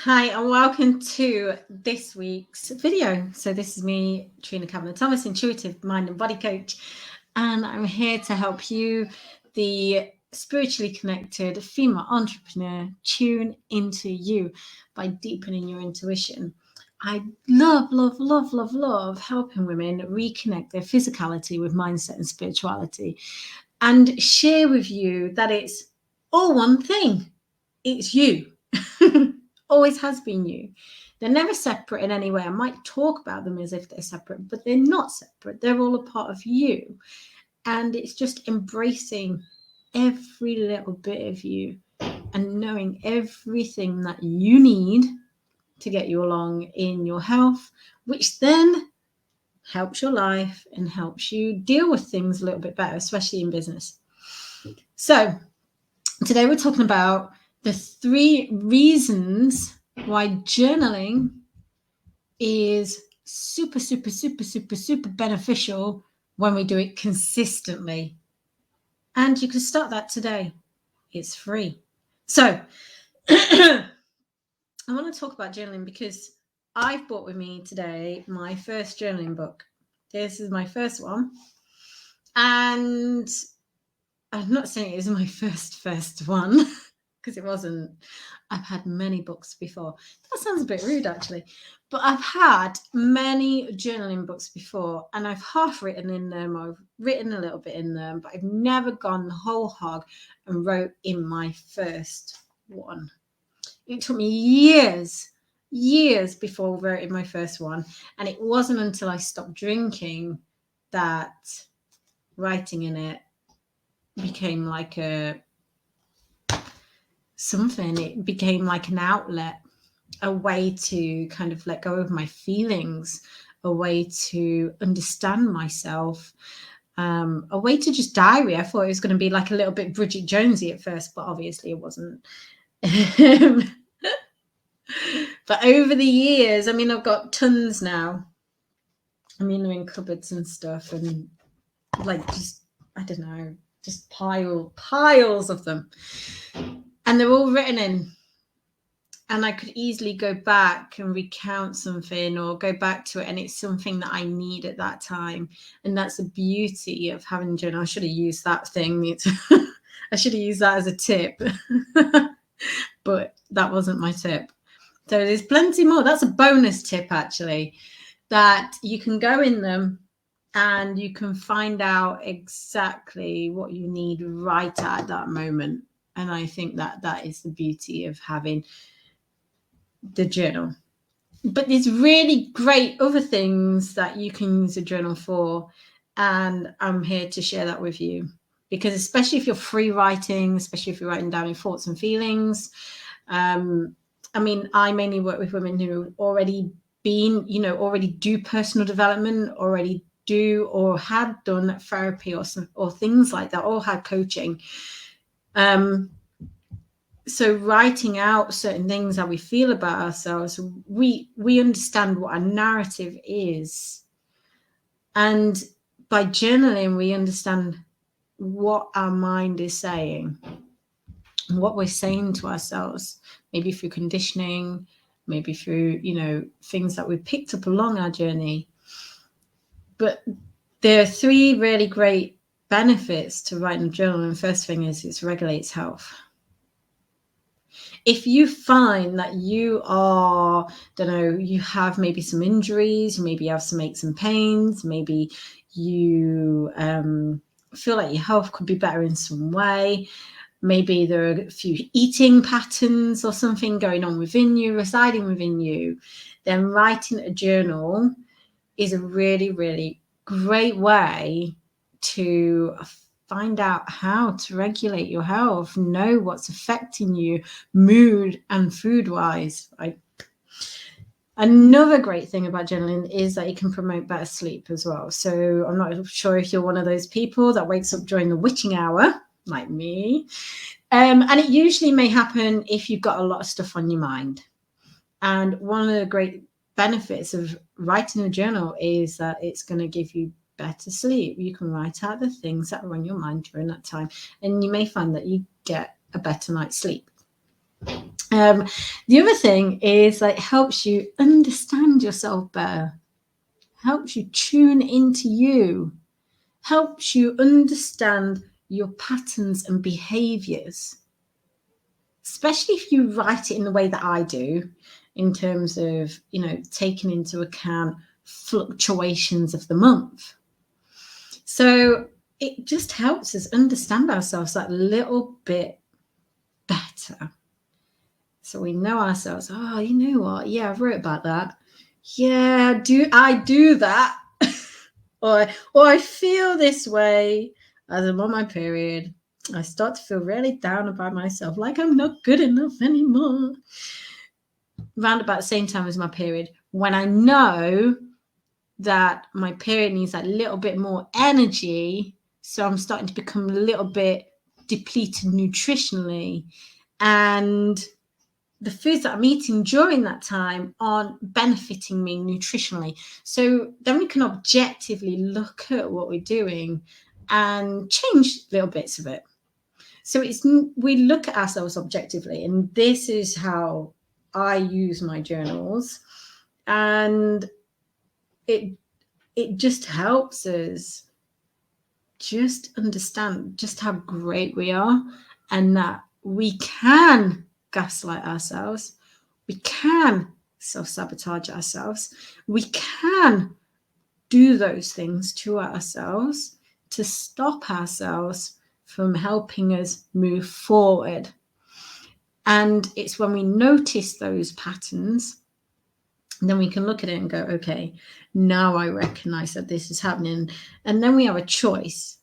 Hi and welcome to this week's video. So this is me, Trina Kavanagh-Thomas, intuitive mind and body coach, and I'm here to help you, the spiritually connected female entrepreneur, tune into you by deepening your intuition. I love helping women reconnect their physicality with mindset and spirituality, and share with you that it's all one thing. It's you. Always has been you. They're never separate in any way. I might talk about them as if they're separate, but they're not separate. They're all a part of you. And it's just embracing every little bit of you and knowing everything that you need to get you along in your health, which then helps your life and helps you deal with things a little bit better, especially in business. So today we're talking about the 3 reasons why journaling is super beneficial when we do it consistently. And you can start that today. It's free. So I want to talk about journaling because I've brought with me today my first journaling book. This is my first one. And I'm not saying it was my first one. Because it wasn't. I've had many books before. That sounds a bit rude, actually. But I've had many journaling books before, and I've half written in them. I've written a little bit in them, but I've never gone the whole hog and wrote in my first one. It took me years before I wrote in my first one. And it wasn't until I stopped drinking that writing in it became like something. It became like an outlet, a way to kind of let go of my feelings, a way to understand myself, a way to just diary. I thought it was going to be like a little bit Bridget Jonesy at first, but obviously it wasn't. But over the years, I mean, I've got tons now. I mean, they're in cupboards and stuff, and like just, I don't know, just piles of them. And they're all written in. And I could easily go back and recount something or go back to it. And it's something that I need at that time. And that's the beauty of having a journal. I should have used that thing. I should have used that as a tip. But that wasn't my tip. So there's plenty more. That's a bonus tip, actually, that you can go in them and you can find out exactly what you need right at that moment. And I think that is the beauty of having the journal. But there's really great other things that you can use a journal for, and I'm here to share that with you, because especially if you're free writing, especially if you're writing down your thoughts and feelings, I mean, I mainly work with women who already do personal development, already do or had done therapy or things like that, or had coaching. So writing out certain things, how we feel about ourselves, we understand what our narrative is. And by journaling, we understand what our mind is saying, what we're saying to ourselves, maybe through conditioning, maybe through, things that we've picked up along our journey. But there are 3 really great benefits to writing a journal. And the first thing is it regulates health. If you find that you are, you have maybe some injuries, maybe you have some aches and pains, maybe you feel like your health could be better in some way, maybe there are a few eating patterns or something going on within you, residing within you, then writing a journal is a really, really great way to find out how to regulate your health, know what's affecting you, mood and food-wise. Right? Another great thing about journaling is that it can promote better sleep as well. So I'm not sure if you're one of those people that wakes up during the witching hour, like me. And it usually may happen if you've got a lot of stuff on your mind. And one of the great benefits of writing a journal is that it's going to give you better sleep. You can write out the things that are on your mind during that time, and you may find that you get a better night's sleep. The other thing is like helps you understand yourself better, helps you tune into you, helps you understand your patterns and behaviors, especially if you write it in the way that I do, in terms of, taking into account fluctuations of the month. So it just helps us understand ourselves that little bit better. So we know ourselves. Oh, you know what? Yeah, I wrote about that. Yeah, I do that. or I feel this way as I'm on my period. I start to feel really down about myself, like I'm not good enough anymore. Around about the same time as my period, when I know that my period needs that little bit more energy, so I'm starting to become a little bit depleted nutritionally, and the foods that I'm eating during that time aren't benefiting me nutritionally. So then we can objectively look at what we're doing and change little bits of it. So we look at ourselves objectively, and this is how I use my journals, and it just helps us just understand just how great we are, and that we can gaslight ourselves, we can self-sabotage ourselves, we can do those things to ourselves to stop ourselves from helping us move forward. And it's when we notice those patterns, then we can look at it and go, okay, now I recognize that this is happening. And then we have a choice.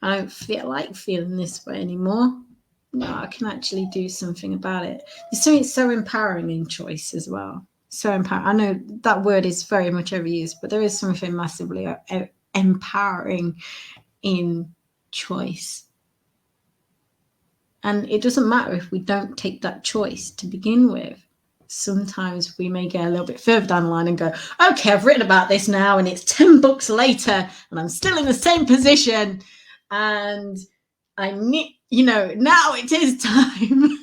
I don't feel like feeling this way anymore. No, I can actually do something about it. There's something so empowering in choice as well. So empowering. I know that word is very much overused, but there is something massively empowering in choice. And it doesn't matter if we don't take that choice to begin with. Sometimes we may get a little bit further down the line and go, okay, I've written about this now, and it's 10 books later, and I'm still in the same position. And I need, now it is time.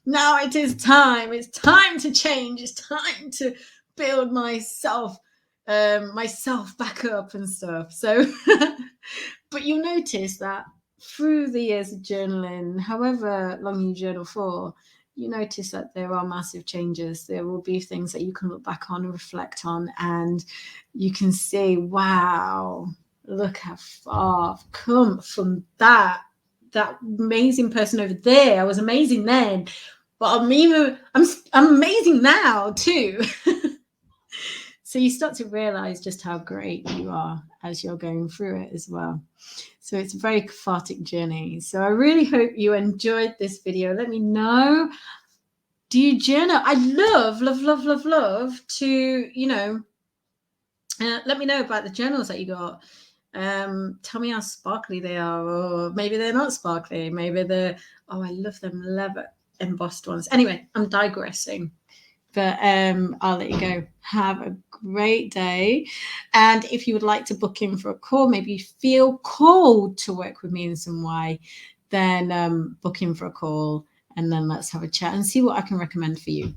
Now it is time. It's time to change. It's time to build myself back up and stuff. So, but you'll notice that through the years of journaling, however long you journal for, you notice that there are massive changes. There will be things that you can look back on and reflect on, and you can see, wow, look how far I've come from that amazing person over there. I was amazing then, but I'm amazing now too. So you start to realize just how great you are as you're going through it as well. So it's a very cathartic journey. So I really hope you enjoyed this video. Let me know. Do you journal? I love to, let me know about the journals that you got. Tell me how sparkly they are, or maybe they're not sparkly. Maybe they're, I love them leather embossed ones. Anyway, I'm digressing. But I'll let you go. Have a great day. And if you would like to book in for a call, maybe you feel called to work with me in some way, then book in for a call, and then let's have a chat and see what I can recommend for you.